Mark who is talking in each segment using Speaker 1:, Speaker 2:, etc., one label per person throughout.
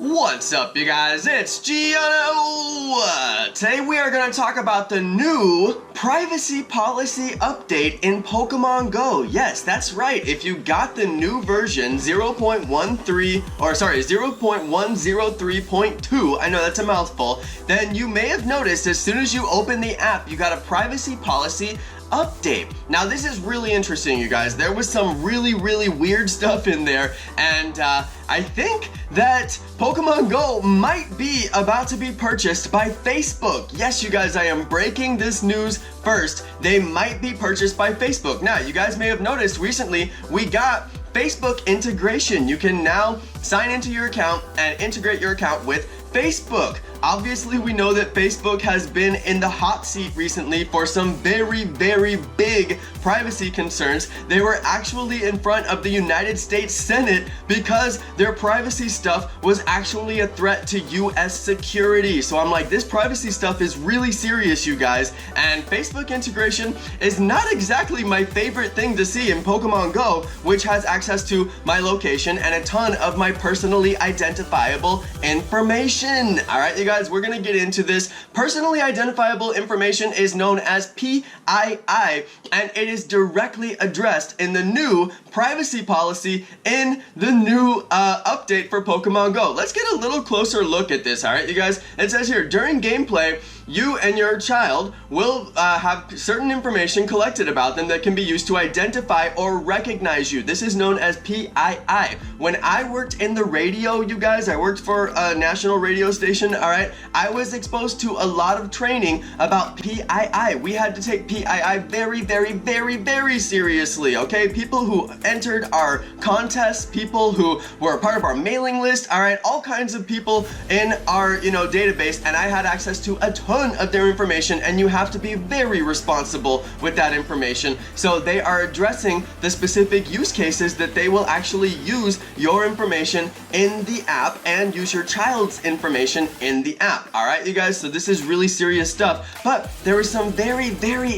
Speaker 1: What's up, you guys? It's Jonno! Today we are going to talk about the new privacy policy update in Pokemon Go. Yes, that's right. If you got the new version 0.103.2, I know that's a mouthful, then you may have noticed as soon as you open the app, you got a privacy policy update. Now this is really interesting, you guys. There was some really weird stuff in there, and I think that Pokemon Go might be about to be purchased by Facebook. Yes, you guys, I am breaking this news first. They might be purchased by Facebook. Now, you guys may have noticed recently we got Facebook integration. You can now sign into your account and integrate your account with Facebook. Obviously, we know that Facebook has been in the hot seat recently for some very big privacy concerns. They were actually in front of the United States Senate because their privacy stuff was actually a threat to US security. So I'm like, this privacy stuff is really serious, you guys. And Facebook integration is not exactly my favorite thing to see in Pokemon Go, which has access to my location and a ton of my personally identifiable information. All right, you guys, we're gonna get into this. Personally identifiable information is known as PII, and it is directly addressed in the new privacy policy in the new update for Pokemon Go. Let's get a little closer look at this, all right, you guys? It says here, during gameplay, you and your child will have certain information collected about them that can be used to identify or recognize you. This is known as PII. When I worked in the radio, you guys, I worked for a national radio station, all right? I was exposed to a lot of training about PII. We had to take PII very seriously, okay? People who entered our contests, people who were a part of our mailing list, all right? All kinds of people in our, database, and I had access to a ton of their information, and you have to be very responsible with that information. So they are addressing the specific use cases that they will actually use your information in the app and use your child's information in the app. All right, you guys, so this is really serious stuff, but there are some very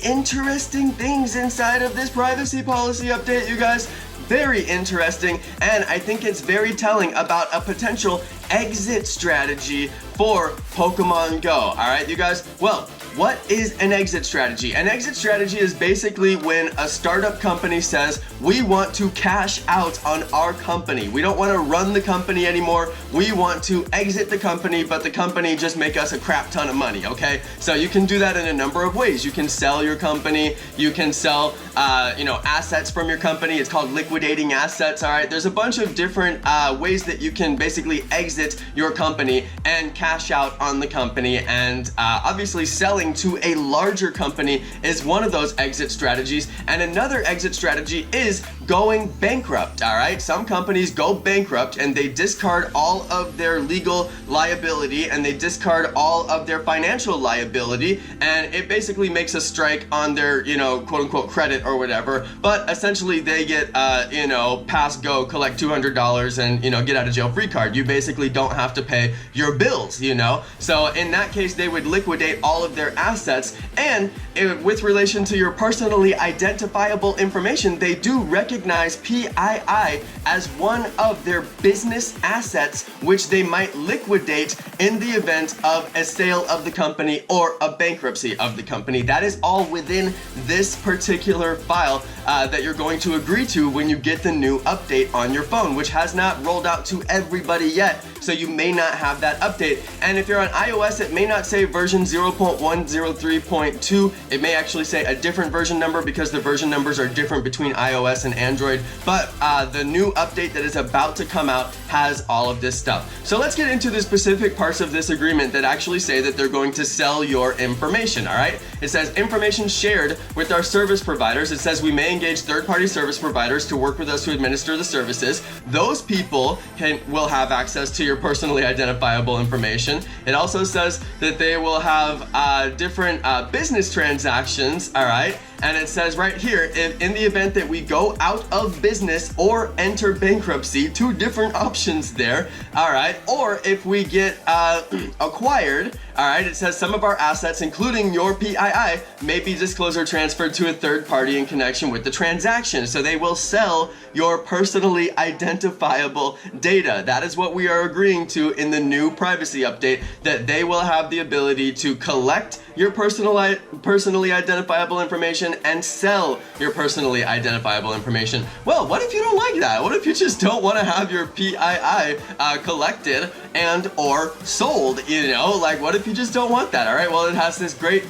Speaker 1: interesting things inside of this privacy policy update, you guys. Very interesting, and I think it's very telling about a potential exit strategy for Pokemon Go. All right, you guys, well, what is an exit strategy? An exit strategy is basically when a startup company says, we want to cash out on our company. We don't want to run the company anymore. We want to exit the company, but the company just make us a crap ton of money, okay? So you can do that in a number of ways. You can sell your company. You can sell, assets from your company. It's called liquidating assets, all right? There's a bunch of different ways that you can basically exit your company and cash out on the company, and obviously selling to a larger company is one of those exit strategies. And another exit strategy is going bankrupt, all right? Some companies go bankrupt and they discard all of their legal liability and they discard all of their financial liability, and it basically makes a strike on their, quote unquote credit or whatever, but essentially they get, pass go, collect $200 and, get out of jail free card. You basically don't have to pay your bills, So in that case, they would liquidate all of their assets, and with relation to your personally identifiable information, they do recognize PII as one of their business assets, which they might liquidate in the event of a sale of the company or a bankruptcy of the company. That is all within this particular file that you're going to agree to when you get the new update on your phone, which has not rolled out to everybody yet, so you may not have that update. And if you're on iOS, it may not say version 0.103.2. It may actually say a different version number because the version numbers are different between iOS and Android, but the new update that is about to come out has all of this stuff. So let's get into the specific parts of this agreement that actually say that they're going to sell your information, all right? It says information shared with our service providers. It says we may engage third-party service providers to work with us to administer the services. Those people will have access to your personally identifiable information. It also says that they will have different business transactions, all right? And it says right here, if in the event that we go out of business or enter bankruptcy, two different options there, all right? Or if we get acquired, all right, it says some of our assets, including your PII, may be disclosed or transferred to a third party in connection with the transaction. So they will sell your personally identifiable data. That is what we are agreeing to in the new privacy update, that they will have the ability to collect your personally identifiable information and sell your personally identifiable information. Well, what if you don't like that? What if you just don't want to have your PII collected and or sold? You know, like what if you just don't want that? All right, well, it has this great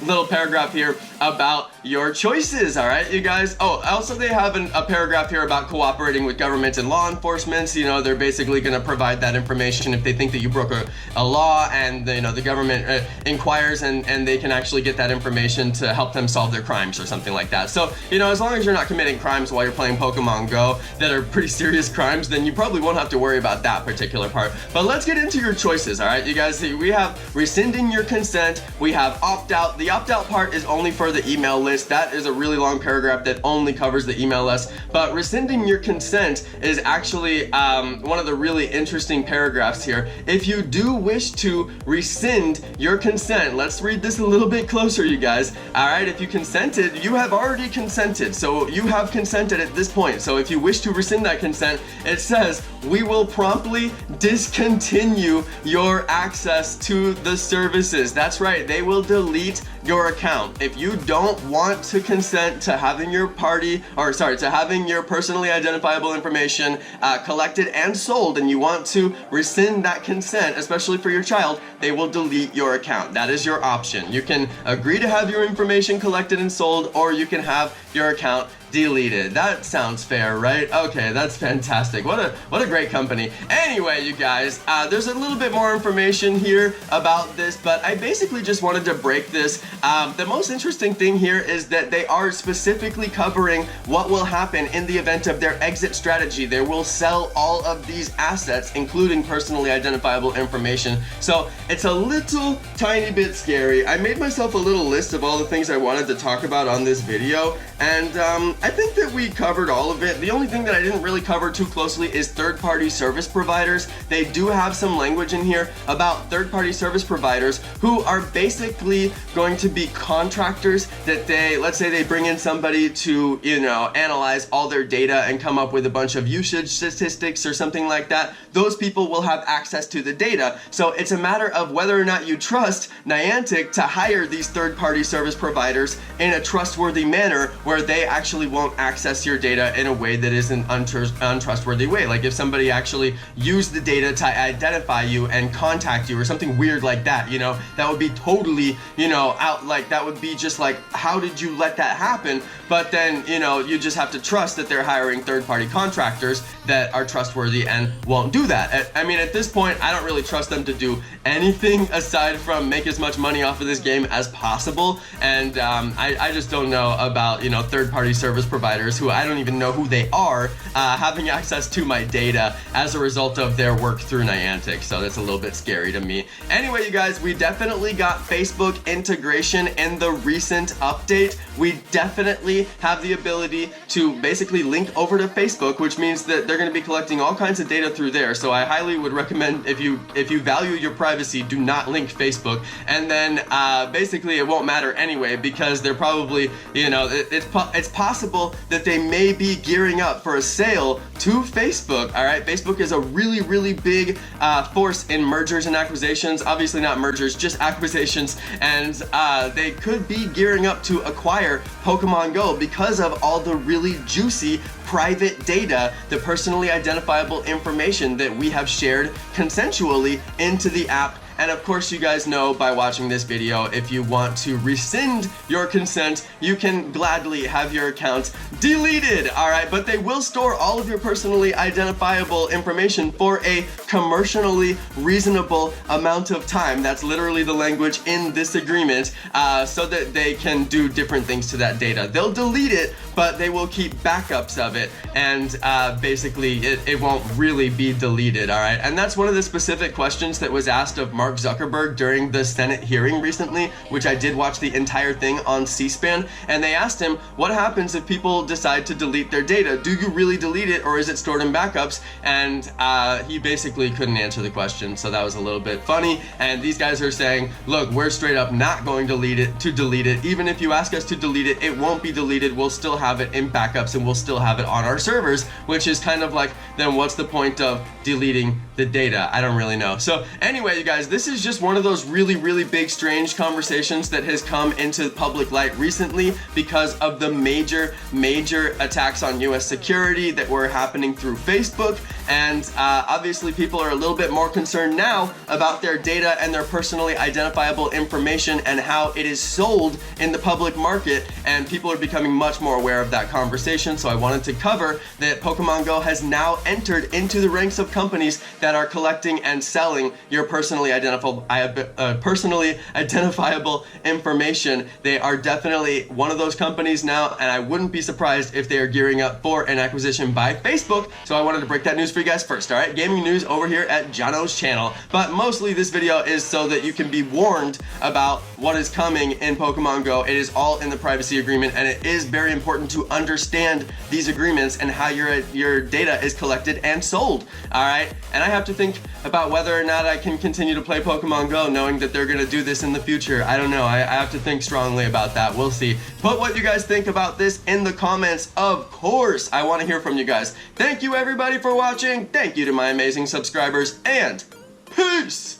Speaker 1: little paragraph here about your choices. All right, you guys. Oh, also they have a paragraph here about cooperating with government and law enforcement. You know, they're basically going to provide that information if they think that you broke a law, and you know the government inquires, and they can actually get that information to help them solve their crimes or something like that. So, you know, as long as you're not committing crimes while you're playing Pokemon Go that are pretty serious crimes, then you probably won't have to worry about that particular part. But let's get into your choices. All right, you guys. We have rescinding your consent. We have opt out. The opt out part is only for the email list. That is a really long paragraph that only covers the email list. But rescinding your consent is actually one of the really interesting paragraphs here. If you do wish to rescind your consent, let's read this a little bit closer, you guys. All right, if you consented, you have already consented. So you have consented at this point. So if you wish to rescind that consent, it says, we will promptly discontinue your access to the services. That's right, they will delete your account. If you don't want to consent to having your having your personally identifiable information collected and sold, and you want to rescind that consent, especially for your child, they will delete your account. That is your option. You can agree to have your information collected and sold, or you can have your account deleted. That sounds fair, right? Okay, that's fantastic. What a great company. Anyway, you guys, there's a little bit more information here about this, but I basically just wanted to break this. The most interesting thing here is that they are specifically covering what will happen in the event of their exit strategy. They will sell all of these assets, including personally identifiable information. So it's a little tiny bit scary. I made myself a little list of all the things I wanted to talk about on this video, and I think that we covered all of it. The only thing that I didn't really cover too closely is third-party service providers. They do have some language in here about third-party service providers who are basically going to be contractors that let's say they bring in somebody to, you know, analyze all their data and come up with a bunch of usage statistics or something like that. Those people will have access to the data. So it's a matter of whether or not you trust Niantic to hire these third-party service providers in a trustworthy manner where they actually won't access your data in a way that is an untrustworthy way. Like if somebody actually used the data to identify you and contact you or something weird like that, you know, that would be totally, you know, that would be just like, how did you let that happen? But then, you know, you just have to trust that they're hiring third-party contractors that are trustworthy and won't do that. I mean, at this point, I don't really trust them to do anything aside from make as much money off of this game as possible. And I just don't know about, you know, third-party service providers who I don't even know who they are having access to my data as a result of their work through Niantic. So that's a little bit scary to me. Anyway, you guys, we definitely got Facebook integration in the recent update. We definitely have the ability to basically link over to Facebook, which means that they're going to be collecting all kinds of data through there. So I highly would recommend, if you value your privacy, do not link Facebook. And then basically it won't matter anyway, because they're probably, you know, it's possible that they may be gearing up for a sale to Facebook. All right, Facebook is a really, really big force in mergers and acquisitions. Obviously not mergers, just acquisitions. And they could be gearing up to acquire Pokemon Go because of all the really juicy private data, the personally identifiable information that we have shared consensually into the app. And of course, you guys know by watching this video, if you want to rescind your consent, you can gladly have your account deleted, all right? But they will store all of your personally identifiable information for a commercially reasonable amount of time. That's literally the language in this agreement, so that they can do different things to that data. They'll delete it, but they will keep backups of it, and basically it won't really be deleted, all right? And that's one of the specific questions that was asked of Mark Zuckerberg during the Senate hearing recently, which I did watch the entire thing on C-SPAN, and they asked him, what happens if people decide to delete their data? Do you really delete it, or is it stored in backups? And he basically couldn't answer the question, so that was a little bit funny. And these guys are saying, look, we're straight up not going to delete it. Even if you ask us to delete it, it won't be deleted. We'll still have it in backups and we'll still have it on our servers, which is kind of like, then what's the point of deleting the data? I don't really know. So anyway, you guys, this is just one of those really big strange conversations that has come into public light recently because of the major attacks on US security that were happening through Facebook. And obviously people are a little bit more concerned now about their data and their personally identifiable information and how it is sold in the public market, and people are becoming much more aware of that conversation. So I wanted to cover that Pokemon Go has now entered into the ranks of companies that are collecting and selling your personally identifiable information. They are definitely one of those companies now, and I wouldn't be surprised if they are gearing up for an acquisition by Facebook. So I wanted to break that news for you guys first. All right, gaming news over here at Jonno's channel, but mostly this video is so that you can be warned about what is coming in Pokemon Go. It is all in the privacy agreement, and it is very important to understand these agreements and how your data is collected and sold. All right, and I have to think about whether or not I can continue to play Pokemon Go knowing that they're gonna do this in the future. I don't know. I have to think strongly about that. We'll see. Put what you guys think about this in the comments. Of course, I want to hear from you guys. Thank you everybody for watching. Thank you to my amazing subscribers, and peace.